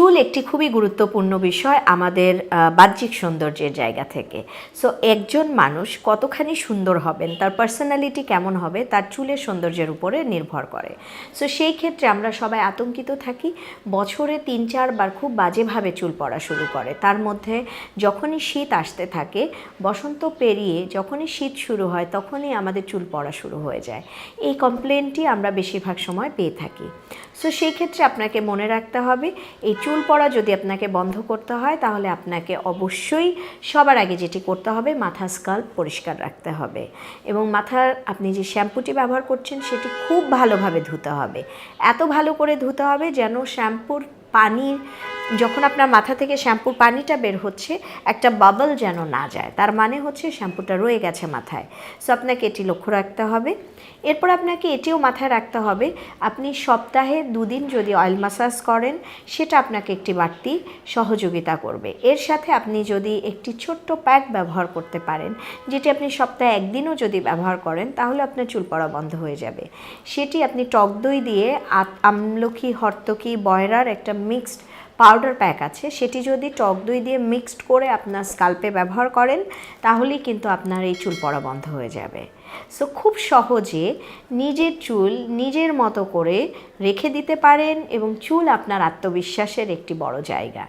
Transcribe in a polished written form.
চুল একটি খুবই গুরুত্বপূর্ণ বিষয় আমাদের বাহ্যিক সৌন্দর্যের জায়গা থেকে। সো একজন মানুষ কতখানি সুন্দর হবেন, তার পার্সোনালিটি কেমন হবে, তার চুলের সৌন্দর্যের উপরে নির্ভর করে। সো সেই ক্ষেত্রে আমরা সবাই আতঙ্কিত থাকি, বছরে ৩-৪ বার খুব বাজেভাবে চুল পড়া শুরু করে। তার মধ্যে যখনই শীত আসতে থাকে, বসন্ত পেরিয়ে যখনই শীত শুরু হয় তখনই আমাদের চুল পড়া শুরু হয়ে যায়। এই কমপ্লেনটি আমরা বেশিরভাগ সময় পেয়ে থাকি। সো সেই ক্ষেত্রে আপনাকে মনে রাখতে হবে, এই চুল পড়া যদি আপনাকে বন্ধ করতে হয় তাহলে আপনাকে অবশ্যই সবার আগে যেটি করতে হবে, মাথা স্কাল্প পরিষ্কার রাখতে হবে এবং মাথার আপনি যে শ্যাম্পুটি ব্যবহার করছেন সেটি খুব ভালোভাবে ধুতে হবে। এত ভালো করে ধুতে হবে যেন শ্যাম্পুর পানির, যখন আপনার মাথা থেকে শ্যাম্পুর পানিটা বের হচ্ছে, একটা বাবল যেন না যায়, তার মানে হচ্ছে শ্যাম্পুটা রয়ে গেছে মাথায়। সো আপনাকে এটি লক্ষ্য রাখতে হবে। এরপর আপনাকে এটিও মাথায় রাখতে হবে, আপনি সপ্তাহে 2 দিন যদি অয়েল ম্যাসাজ করেন সেটা আপনাকে একটি বাড়তি সহযোগিতা করবে। এর সাথে আপনি যদি একটি ছোট্ট প্যাক ব্যবহার করতে পারেন, যেটি আপনি সপ্তাহে 1 দিনও যদি ব্যবহার করেন তাহলে আপনার চুল পড়া বন্ধ হয়ে যাবে। সেটি আপনি টক দই দিয়ে, আমলকি, হর্তকি, বয়রার একটা মিক্সড পাউডার প্যাক আছে, সেটি যদি টক দই দিয়ে মিক্সড করে আপনার স্কাল্পে ব্যবহার করেন তাহলেই কিন্তু আপনার এই চুল পড়া বন্ধ হয়ে যাবে। সো খুব সহজে নিজের চুল নিজের মতো করে রেখে দিতে পারেন এবং চুল আপনার আত্মবিশ্বাসের একটি বড় জায়গা।